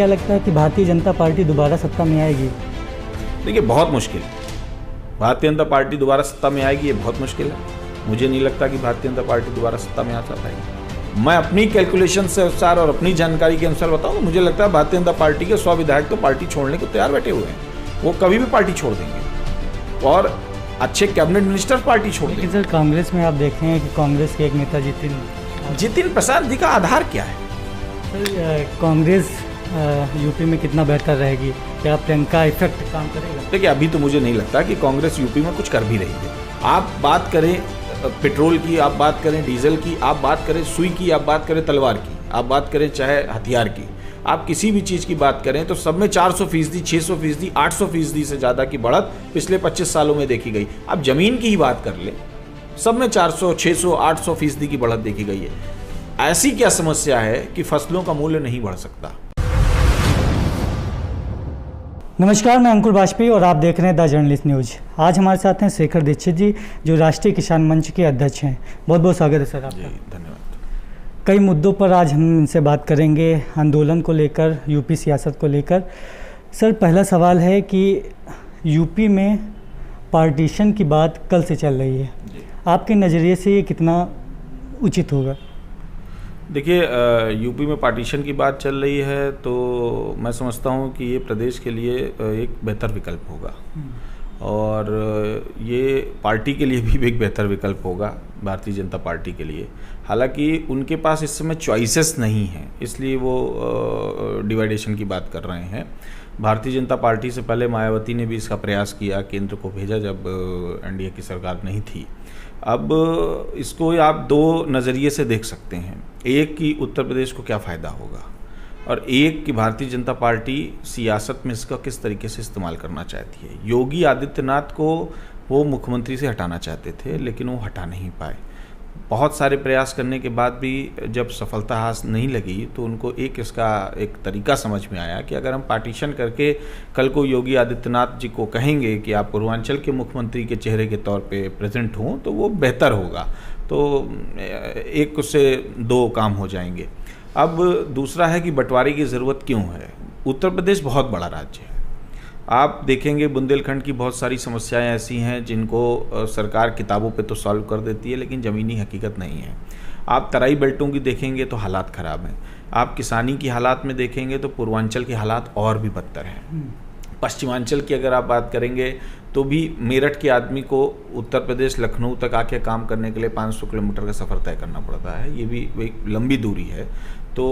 क्या लगता है कि भारतीय जनता पार्टी दोबारा सत्ता में आएगी? देखिए, बहुत मुश्किल है। भारतीय जनता पार्टी दोबारा सत्ता में आएगी, ये बहुत मुश्किल है। मुझे नहीं लगता कि भारतीय जनता पार्टी दोबारा सत्ता में आ पाएगी। मैं अपनी कैलकुलेशन से अनुसार और अपनी जानकारी के अनुसार बताऊं तो मुझे लगता है भारतीय जनता पार्टी के 100 विधायक तो पार्टी छोड़ने को तैयार बैठे हुए हैं। वो कभी भी पार्टी छोड़ देंगे और अच्छे कैबिनेट मिनिस्टर पार्टी छोड़ देंगे। सर, कांग्रेस में आप देखें कि कांग्रेस के एक नेता जितिन प्रसाद जी का आधार क्या है? सर, कांग्रेस यूपी में कितना बेहतर रहेगी? क्या प्रियंका इफेक्ट काम करेगा? देखिए, अभी तो मुझे नहीं लगता कि कांग्रेस यूपी में कुछ कर भी रही है। आप बात करें पेट्रोल की, आप बात करें डीजल की, आप बात करें सुई की, आप बात करें तलवार की, आप बात करें चाहे हथियार की, आप किसी भी चीज़ की बात करें तो सब में 400%, 600%, 800% से ज़्यादा की बढ़त पिछले 25 सालों में देखी गई। आप ज़मीन की ही बात कर लें, सब में 400, 600, 800% की बढ़त देखी गई है। ऐसी क्या समस्या है कि फसलों का मूल्य नहीं बढ़ सकता? नमस्कार, मैं अंकुर वाजपेयी और आप देख रहे हैं द जर्नलिस्ट न्यूज़। आज हमारे साथ हैं शेखर दीक्षित जी, जो राष्ट्रीय किसान मंच के अध्यक्ष हैं। बहुत बहुत स्वागत है सर आपका। धन्यवाद। कई मुद्दों पर आज हम इनसे बात करेंगे, आंदोलन को लेकर, यूपी सियासत को लेकर। सर, पहला सवाल है कि यूपी में पार्टीशन की बात कल से चल रही है, आपके नज़रिए से ये कितना उचित होगा? देखिए, यूपी में पार्टीशन की बात चल रही है तो मैं समझता हूँ कि ये प्रदेश के लिए एक बेहतर विकल्प होगा और ये पार्टी के लिए भी एक बेहतर विकल्प होगा, भारतीय जनता पार्टी के लिए। हालांकि उनके पास इस समय चॉइसेस नहीं हैं, इसलिए वो डिवाइडेशन की बात कर रहे हैं। भारतीय जनता पार्टी से पहले मायावती ने भी इसका प्रयास किया, केंद्र को भेजा जब एनडीए की सरकार नहीं थी। अब इसको आप दो नज़रिए से देख सकते हैं, एक कि उत्तर प्रदेश को क्या फ़ायदा होगा और एक कि भारतीय जनता पार्टी सियासत में इसका किस तरीके से इस्तेमाल करना चाहती है। योगी आदित्यनाथ को वो मुख्यमंत्री से हटाना चाहते थे लेकिन वो हटा नहीं पाए। बहुत सारे प्रयास करने के बाद भी जब सफलता हाथ नहीं लगी तो उनको इसका एक तरीका समझ में आया कि अगर हम पार्टीशन करके कल को योगी आदित्यनाथ जी को कहेंगे कि आप पूर्वांचल के मुख्यमंत्री के चेहरे के तौर पे प्रेजेंट हों तो वो बेहतर होगा, तो एक उससे दो काम हो जाएंगे। अब दूसरा है कि बंटवारे की ज़रूरत क्यों है? उत्तर प्रदेश बहुत बड़ा राज्य है। आप देखेंगे बुंदेलखंड की बहुत सारी समस्याएं ऐसी हैं जिनको सरकार किताबों पे तो सॉल्व कर देती है लेकिन ज़मीनी हकीकत नहीं है। आप तराई बेल्टों की देखेंगे तो हालात ख़राब हैं। आप किसानी की हालात में देखेंगे तो पूर्वांचल के हालात और भी बदतर हैं। पश्चिमांचल की अगर आप बात करेंगे तो भी मेरठ के आदमी को उत्तर प्रदेश लखनऊ तक आके काम करने के लिए 500 किलोमीटर का सफ़र तय करना पड़ता है। ये भी एक लंबी दूरी है। तो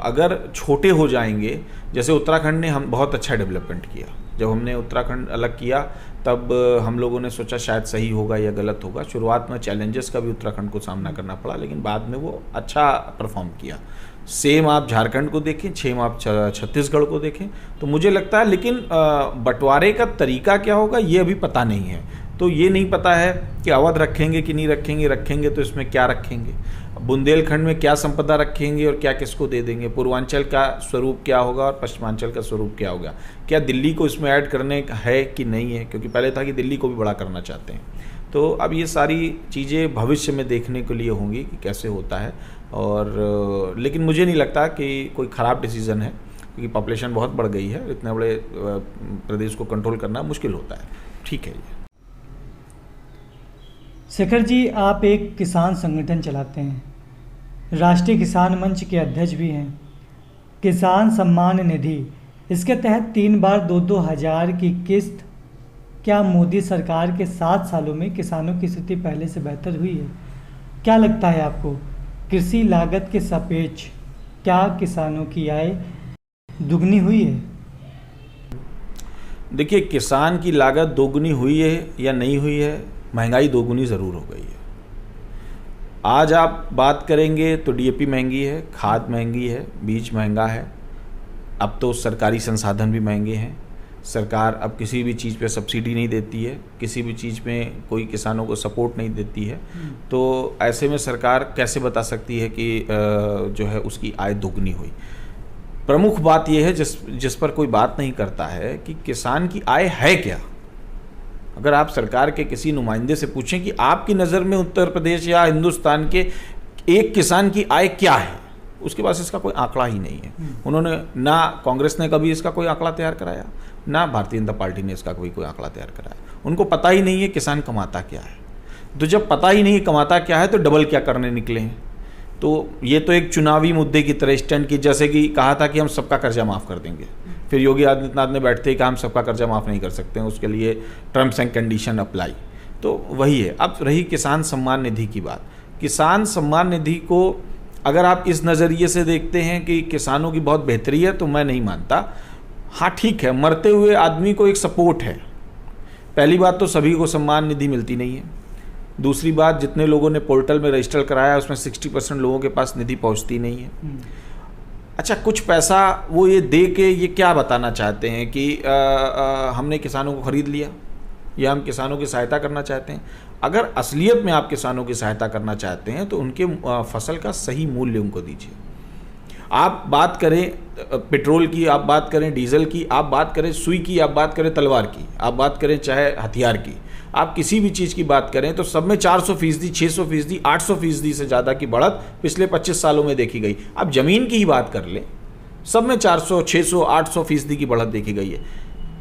अगर छोटे हो जाएंगे, जैसे उत्तराखंड ने हम बहुत अच्छा डेवलपमेंट किया, जब हमने उत्तराखंड अलग किया तब हम लोगों ने सोचा शायद सही होगा या गलत होगा। शुरुआत में चैलेंजेस का भी उत्तराखंड को सामना करना पड़ा लेकिन बाद में वो अच्छा परफॉर्म किया। सेम आप झारखंड को देखें, सेम आप छत्तीसगढ़ को देखें, तो मुझे लगता है। लेकिन बंटवारे का तरीका क्या होगा ये अभी पता नहीं है। तो ये नहीं पता है कि अवध रखेंगे कि नहीं रखेंगे, रखेंगे तो इसमें क्या रखेंगे, बुंदेलखंड में क्या संपदा रखेंगे और क्या किसको दे देंगे, पूर्वांचल का स्वरूप क्या होगा और पश्चिमांचल का स्वरूप क्या होगा, क्या दिल्ली को इसमें ऐड करने का है कि नहीं है, क्योंकि पहले था कि दिल्ली को भी बड़ा करना चाहते हैं। तो अब ये सारी चीज़ें भविष्य में देखने के लिए होंगी कि कैसे होता है। और लेकिन मुझे नहीं लगता कि कोई ख़राब डिसीज़न है, क्योंकि पॉपुलेशन बहुत बढ़ गई है, इतने बड़े प्रदेश को कंट्रोल करना मुश्किल होता है। ठीक है। ये शेखर जी, आप एक किसान संगठन चलाते हैं, राष्ट्रीय किसान मंच के अध्यक्ष भी हैं। किसान सम्मान निधि, इसके तहत 3 बार 2-2 हज़ार की किस्त, क्या मोदी सरकार के 7 सालों में किसानों की स्थिति पहले से बेहतर हुई है? क्या लगता है आपको, कृषि लागत के सापेक्ष क्या किसानों की आय दुगनी हुई है? देखिए, किसान की लागत दोगुनी हुई है या नहीं हुई है, महंगाई दोगुनी ज़रूर हो गई है। आज आप बात करेंगे तो डीएपी महंगी है, खाद महंगी है, बीज महंगा है, अब तो सरकारी संसाधन भी महंगे हैं। सरकार अब किसी भी चीज़ पे सब्सिडी नहीं देती है, किसी भी चीज़ में कोई किसानों को सपोर्ट नहीं देती है। तो ऐसे में सरकार कैसे बता सकती है कि जो है उसकी आय दोगुनी हुई? प्रमुख बात यह है जिस पर कोई बात नहीं करता है कि किसान की आय है क्या। अगर आप सरकार के किसी नुमाइंदे से पूछें कि आपकी नज़र में उत्तर प्रदेश या हिंदुस्तान के एक किसान की आय क्या है, उसके पास इसका कोई आंकड़ा ही नहीं है। उन्होंने ना कांग्रेस ने कभी इसका कोई आंकड़ा तैयार कराया, ना भारतीय जनता पार्टी ने इसका कोई आंकड़ा तैयार कराया। उनको पता ही नहीं है किसान कमाता क्या है। तो जब पता ही नहीं कमाता क्या है तो डबल क्या करने निकले हैं। तो ये तो एक चुनावी मुद्दे की तरह स्टैंड की, जैसे कि कहा था कि हम सबका कर्जा माफ़ कर देंगे, फिर योगी आदित्यनाथ ने बैठते ही कहा हम सबका कर्जा माफ़ नहीं कर सकते हैं, उसके लिए टर्म्स एंड कंडीशन अप्लाई। तो वही है। अब रही किसान सम्मान निधि की बात। किसान सम्मान निधि को अगर आप इस नज़रिए से देखते हैं कि किसानों की बहुत बेहतरी है तो मैं नहीं मानता। हाँ ठीक है, मरते हुए आदमी को एक सपोर्ट है। पहली बात तो सभी को सम्मान निधि मिलती नहीं है। दूसरी बात, जितने लोगों ने पोर्टल में रजिस्टर कराया उसमें 60% लोगों के पास निधि पहुंचती नहीं है। अच्छा, कुछ पैसा वो ये दे के ये क्या बताना चाहते हैं कि हमने किसानों को खरीद लिया या हम किसानों की सहायता करना चाहते हैं। अगर असलियत में आप किसानों की सहायता करना चाहते हैं तो उनके फसल का सही मूल्य उनको दीजिए। आप बात करें पेट्रोल की, आप बात करें डीजल की, आप बात करें सुई की, आप बात करें तलवार की, आप बात करें चाहे हथियार की, आप किसी भी चीज़ की बात करें तो सब में 400%, 600%, 800% से ज़्यादा की बढ़त पिछले 25 सालों में देखी गई। आप ज़मीन की ही बात कर लें, सब में 400, 600, 800% की बढ़त देखी गई है।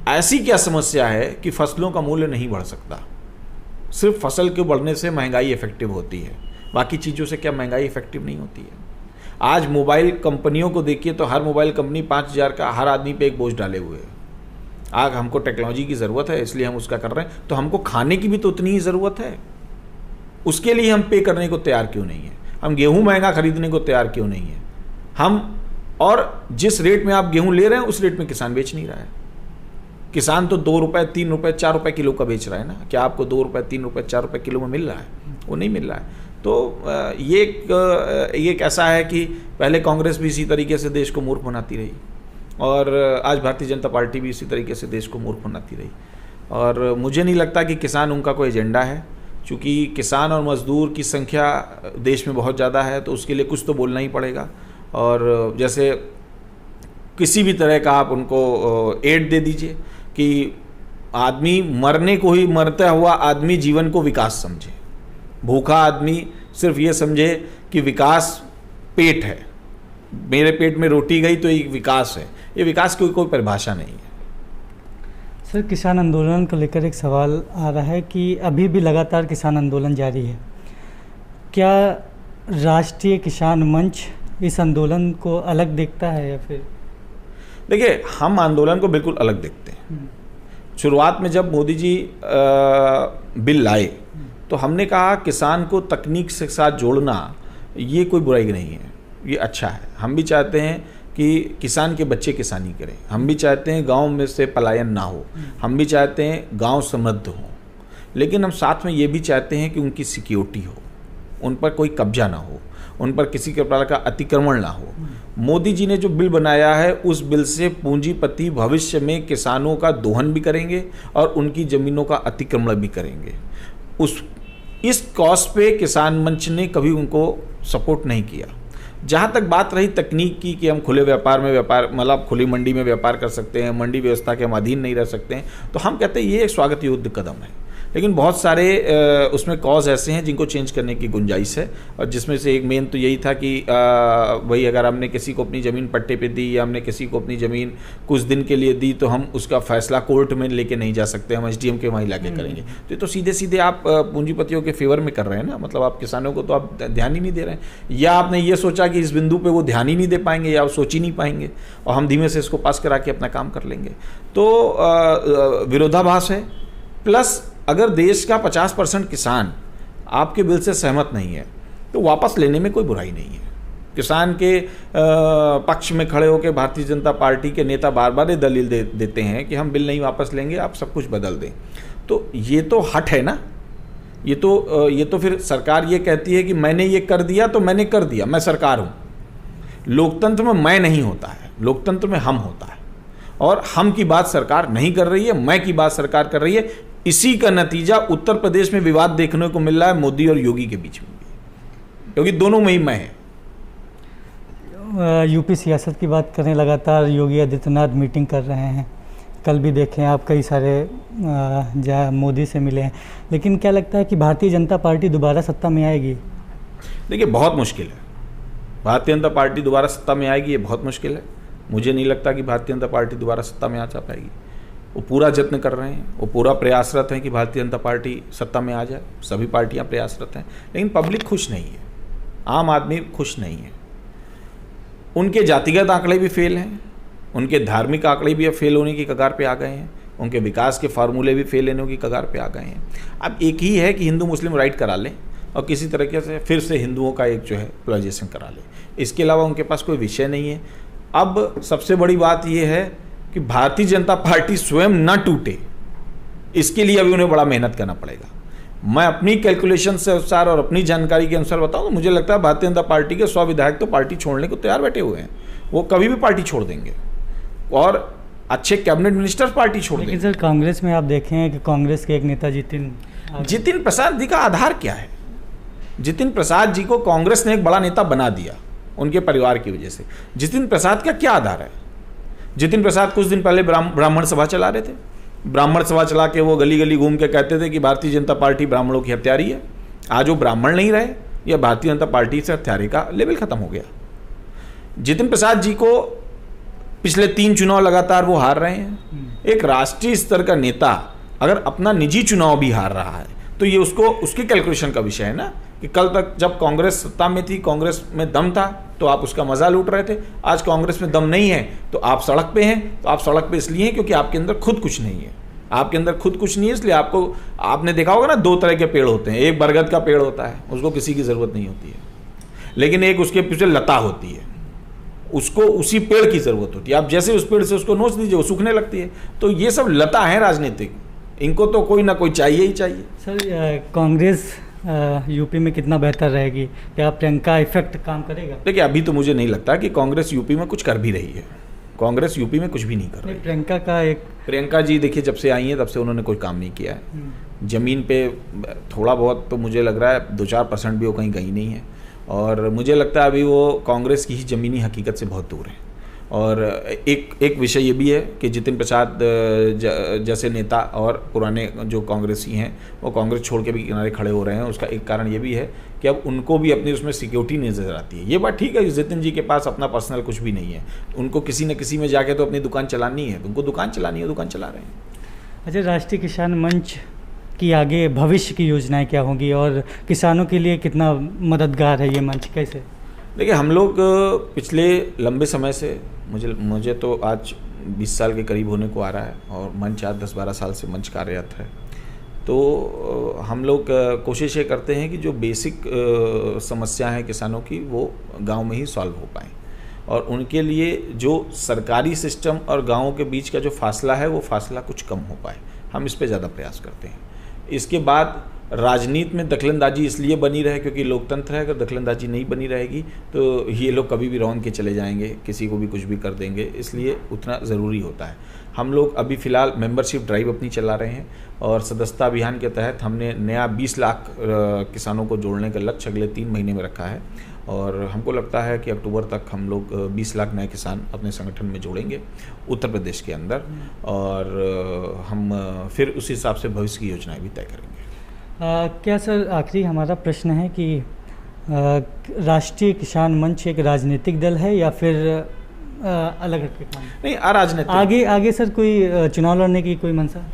ऐसी क्या समस्या है कि फसलों का मूल्य नहीं बढ़ सकता? सिर्फ फसल के बढ़ने से महंगाई इफेक्टिव होती है, बाकी चीज़ों से क्या महंगाई इफेक्टिव नहीं होती है? आज मोबाइल कंपनियों को देखिए तो हर मोबाइल कंपनी 5,000 का हर आदमी पे एक बोझ डाले हुए है। आज हमको टेक्नोलॉजी की ज़रूरत है इसलिए हम उसका कर रहे हैं, तो हमको खाने की भी तो उतनी ही ज़रूरत है। उसके लिए हम पे करने को तैयार क्यों नहीं है? हम गेहूँ महंगा खरीदने को तैयार क्यों नहीं है? हम और जिस रेट में आप गेहूँ ले रहे हैं उस रेट में किसान बेच नहीं रहा है। किसान तो 2 रुपये, 3 रुपये, 4 रुपये किलो का बेच रहा है ना। क्या आपको 2 रुपये, 3 रुपये, 4 रुपये किलो में मिल रहा है? वो नहीं मिल रहा है। तो ये एक ऐसा है कि पहले कांग्रेस भी इसी तरीके से देश को मूर्ख बनाती रही और आज भारतीय जनता पार्टी भी इसी तरीके से देश को मूर्ख बनाती रही। और मुझे नहीं लगता कि किसान उनका कोई एजेंडा है, क्योंकि किसान और मज़दूर की संख्या देश में बहुत ज़्यादा है, तो उसके लिए कुछ तो बोलना ही पड़ेगा। और जैसे किसी भी तरह का आप उनको एड दे दीजिए कि आदमी मरने को ही, मरता हुआ आदमी जीवन को विकास समझे। भूखा आदमी सिर्फ ये समझे कि विकास पेट है, मेरे पेट में रोटी गई तो ये विकास है। ये विकास की कोई परिभाषा नहीं है। सर, किसान आंदोलन को लेकर एक सवाल आ रहा है कि अभी भी लगातार किसान आंदोलन जारी है। क्या राष्ट्रीय किसान मंच इस आंदोलन को अलग देखता है या फिर? देखिए, हम आंदोलन को बिल्कुल अलग देखते हैं। शुरुआत में जब मोदी जी बिल लाए तो हमने कहा किसान को तकनीक से साथ जोड़ना ये कोई बुराई नहीं है, ये अच्छा है। हम भी चाहते हैं कि किसान के बच्चे किसानी करें, हम भी चाहते हैं गांव में से पलायन ना हो, हम भी चाहते हैं गांव समृद्ध हो, लेकिन हम साथ में ये भी चाहते हैं कि उनकी सिक्योरिटी हो, उन पर कोई कब्जा ना हो, उन पर किसी प्रकार का अतिक्रमण ना हो। मोदी जी ने जो बिल बनाया है उस बिल से पूंजीपति भविष्य में किसानों का दोहन भी करेंगे और उनकी ज़मीनों का अतिक्रमण भी करेंगे। इस कॉस्ट पे किसान मंच ने कभी उनको सपोर्ट नहीं किया। जहाँ तक बात रही तकनीक की कि हम खुले व्यापार में मतलब खुली मंडी में व्यापार कर सकते हैं, मंडी व्यवस्था के हम अधीन नहीं रह सकते हैं, तो हम कहते हैं ये एक स्वागत योग्य कदम है। लेकिन बहुत सारे उसमें कॉज ऐसे हैं जिनको चेंज करने की गुंजाइश है, और जिसमें से एक मेन तो यही था कि वही अगर हमने किसी को अपनी ज़मीन पट्टे पे दी या हमने किसी को अपनी ज़मीन कुछ दिन के लिए दी तो हम उसका फैसला कोर्ट में लेके नहीं जा सकते, हम SDM के वहीं लाके करेंगे। तो ये तो सीधे सीधे आप पूंजीपतियों के फेवर में कर रहे हैं ना, मतलब आप किसानों को तो आप ध्यान ही नहीं दे रहे हैं, या आपने ये सोचा कि इस बिंदु पर वो ध्यान ही नहीं दे पाएंगे या सोच ही नहीं पाएंगे और हम धीमे से इसको पास करा के अपना काम कर लेंगे। तो विरोधाभास है। प्लस अगर देश का 50% किसान आपके बिल से सहमत नहीं है तो वापस लेने में कोई बुराई नहीं है। किसान के पक्ष में खड़े होकर भारतीय जनता पार्टी के नेता बार बार ये दलील देते हैं कि हम बिल नहीं वापस लेंगे, आप सब कुछ बदल दें। तो ये तो हट है ना, ये तो फिर सरकार ये कहती है कि मैंने ये कर दिया तो मैंने कर दिया, मैं सरकार हूँ। लोकतंत्र में मैं नहीं होता है, लोकतंत्र में हम होता है, और हम की बात सरकार नहीं कर रही है, मैं की बात सरकार कर रही है। इसी का नतीजा उत्तर प्रदेश में विवाद देखने को मिल रहा है मोदी और योगी के बीच में भी, क्योंकि दोनों में ही मैं है। यूपी सियासत की बात करें, लगातार योगी आदित्यनाथ मीटिंग कर रहे हैं, कल भी देखें आप कई सारे जहाँ मोदी से मिले हैं, लेकिन क्या लगता है कि भारतीय जनता पार्टी दोबारा सत्ता में आएगी? देखिए, बहुत मुश्किल है, भारतीय जनता पार्टी दोबारा सत्ता में आएगी ये बहुत मुश्किल है। मुझे नहीं लगता कि भारतीय जनता पार्टी दोबारा सत्ता में आ जा पाएगी। वो पूरा यत्न कर रहे हैं, वो पूरा प्रयासरत हैं कि भारतीय जनता पार्टी सत्ता में आ जाए, सभी पार्टियां प्रयासरत हैं, लेकिन पब्लिक खुश नहीं है, आम आदमी खुश नहीं है। उनके जातिगत आंकड़े भी फेल हैं, उनके धार्मिक आंकड़े भी अब फेल होने की कगार पे आ गए हैं, उनके विकास के फार्मूले भी फेल होने की कगार पे आ गए हैं। अब एक ही है कि हिंदू मुस्लिम राइट करा लें और किसी तरीके से फिर से हिंदुओं का एक जो है पोलराइजेशन करा लें, इसके अलावा उनके पास कोई विषय नहीं है। अब सबसे बड़ी बात यह है कि भारतीय जनता पार्टी स्वयं न टूटे, इसके लिए अभी उन्हें बड़ा मेहनत करना पड़ेगा। मैं अपनी कैलकुलेशन से अनुसार और अपनी जानकारी के अनुसार बताऊं तो मुझे लगता है भारतीय जनता पार्टी के 100 विधायक तो पार्टी छोड़ने को तैयार बैठे हुए हैं, वो कभी भी पार्टी छोड़ देंगे और अच्छे कैबिनेट मिनिस्टर पार्टी छोड़ देंगे। लेकिन सर कांग्रेस में आप देखें कि कांग्रेस के एक नेता जितिन प्रसाद जी का आधार क्या है? जितिन प्रसाद जी को कांग्रेस ने एक बड़ा नेता बना दिया उनके परिवार की वजह से। जितिन प्रसाद का क्या आधार है? जितिन प्रसाद कुछ दिन पहले ब्राह्मण सभा चला रहे थे, ब्राह्मण सभा चला के वो गली गली घूम के कहते थे कि भारतीय जनता पार्टी ब्राह्मणों की हत्यारी है। आज वो ब्राह्मण नहीं रहे, या भारतीय जनता पार्टी से हत्यारे का लेवल खत्म हो गया। जितिन प्रसाद जी को पिछले 3 चुनाव लगातार वो हार रहे हैं। एक राष्ट्रीय स्तर का नेता अगर अपना निजी चुनाव भी हार रहा है तो ये उसकी कैलकुलेशन का विषय है ना, कि कल तक जब कांग्रेस सत्ता में थी, कांग्रेस में दम था तो आप उसका मजा लूट रहे थे। आज कांग्रेस में दम नहीं है तो आप सड़क पे हैं। तो आप सड़क पे इसलिए हैं क्योंकि आपके अंदर खुद कुछ नहीं है, आपके अंदर खुद कुछ नहीं है, इसलिए आपने देखा होगा ना 2 तरह के पेड़ होते हैं। एक बरगद का पेड़ होता है, उसको किसी की जरूरत नहीं होती है, लेकिन एक उसके पीछे लता होती है, उसको उसी पेड़ की जरूरत होती है। आप जैसे उस पेड़ से उसको नोच दीजिए वो सूखने लगती है। तो ये सब लता है राजनीतिक, इनको तो कोई ना कोई चाहिए ही चाहिए। सर कांग्रेस यूपी में कितना बेहतर रहेगी? क्या प्रियंका इफेक्ट काम करेगा? देखिए अभी तो मुझे नहीं लगता कि कांग्रेस यूपी में कुछ कर भी रही है। कांग्रेस यूपी में कुछ भी नहीं कर रही। प्रियंका जी देखिए जब से आई हैं तब से उन्होंने कोई काम नहीं किया है। जमीन पे थोड़ा बहुत तो मुझे लग रहा है 2-4% भी वो कहीं गई नहीं है, और मुझे लगता है अभी वो कांग्रेस की ही ज़मीनी हकीकत से बहुत दूर है। और एक विषय ये भी है कि जितिन प्रसाद जैसे नेता और पुराने जो कांग्रेसी हैं वो कांग्रेस छोड़ के भी किनारे खड़े हो रहे हैं। उसका एक कारण ये भी है कि अब उनको भी अपनी उसमें सिक्योरिटी नज़र आती है। ये बात ठीक है, जितिन जी के पास अपना पर्सनल कुछ भी नहीं है, उनको किसी न किसी में जाके तो अपनी दुकान चलानी है, तो उनको दुकान चलानी है, दुकान चला रहे हैं। अच्छा, राष्ट्रीय किसान मंच की आगे भविष्य की योजनाएं क्या होंगी और किसानों के लिए कितना मददगार है ये मंच? कैसे? देखिए हम लोग पिछले लंबे समय से मुझे तो आज 20 साल के करीब होने को आ रहा है और मंच आज 10-12 साल से मंच कार्यरत है। तो हम लोग कोशिश ये करते हैं कि जो बेसिक समस्या है किसानों की वो गांव में ही सॉल्व हो पाएँ, और उनके लिए जो सरकारी सिस्टम और गाँवों के बीच का जो फासला है वो फासला कुछ कम हो पाए। हम इस पे ज़्यादा प्रयास करते हैं। इसके बाद राजनीति में दखलंदाजी इसलिए बनी रहे क्योंकि लोकतंत्र है। अगर दखलंदाजी नहीं बनी रहेगी तो ये लोग कभी भी रौंद के चले जाएंगे, किसी को भी कुछ भी कर देंगे, इसलिए उतना ज़रूरी होता है। हम लोग अभी फ़िलहाल मेंबरशिप ड्राइव अपनी चला रहे हैं और सदस्यता अभियान के तहत हमने नया 20 लाख किसानों को जोड़ने का लक्ष्य अगले 3 महीने में रखा है, और हमको लगता है कि अक्टूबर तक हम लोग 20 लाख नए किसान अपने संगठन में जोड़ेंगे उत्तर प्रदेश के अंदर, और हम फिर उस हिसाब से भविष्य की योजनाएं भी तय करेंगे। क्या सर आखिरी हमारा प्रश्न है कि राष्ट्रीय किसान मंच एक राजनीतिक दल है या फिर अलग हटके काम? नहीं, अराजनीतिक। आगे सर कोई चुनाव लड़ने की कोई मंशा?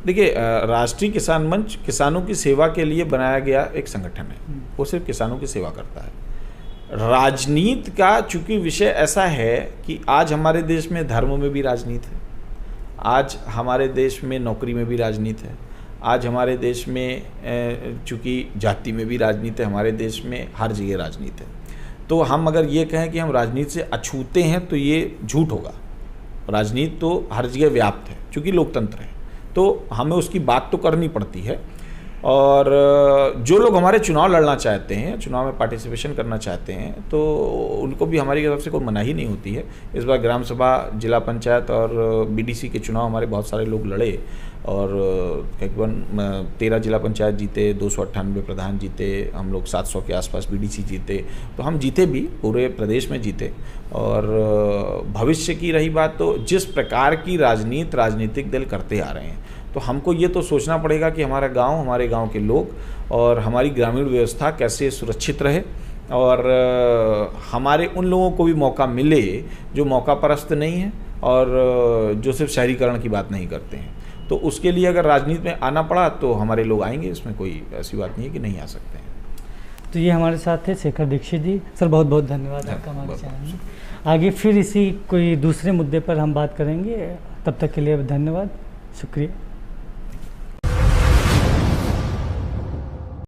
देखिए राष्ट्रीय किसान मंच किसानों की सेवा के लिए बनाया गया एक संगठन है, वो सिर्फ किसानों की सेवा करता है। राजनीति का चूंकि विषय ऐसा है कि आज हमारे देश में धर्म में भी राजनीति है, आज हमारे देश में नौकरी में भी राजनीति है, आज हमारे देश में चूंकि जाति में भी राजनीति है, हमारे देश में हर जगह राजनीति है। तो हम अगर ये कहें कि हम राजनीति से अछूते हैं तो ये झूठ होगा। राजनीति तो हर जगह व्याप्त है, चूँकि लोकतंत्र है, तो हमें उसकी बात तो करनी पड़ती है। और जो लोग हमारे चुनाव लड़ना चाहते हैं, चुनाव में पार्टिसिपेशन करना चाहते हैं, तो उनको भी हमारी तरफ से कोई मनाही नहीं होती है। इस बार ग्राम सभा, जिला पंचायत और बीडीसी के चुनाव हमारे बहुत सारे लोग लड़े और तकरीबन 13 जिला पंचायत जीते, 298 प्रधान जीते, हम लोग 700 के आसपास बीडीसी जीते, तो हम जीते भी, पूरे प्रदेश में जीते। और भविष्य की रही बात, तो जिस प्रकार की राजनीति राजनीतिक दल करते आ रहे हैं, तो हमको ये तो सोचना पड़ेगा कि हमारा गांव, हमारे गांव के लोग और हमारी ग्रामीण व्यवस्था कैसे सुरक्षित रहे, और हमारे उन लोगों को भी मौका मिले जो मौका परस्त नहीं है और जो सिर्फ शहरीकरण की बात नहीं करते हैं। तो उसके लिए अगर राजनीति में आना पड़ा तो हमारे लोग आएंगे, इसमें कोई ऐसी बात नहीं है कि नहीं आ सकते हैं। तो ये हमारे साथ थे शेखर दीक्षित जी। सर बहुत बहुत धन्यवाद आपका हमारे चैनल में। आगे फिर इसी कोई दूसरे मुद्दे पर हम बात करेंगे, तब तक के लिए धन्यवाद, शुक्रिया।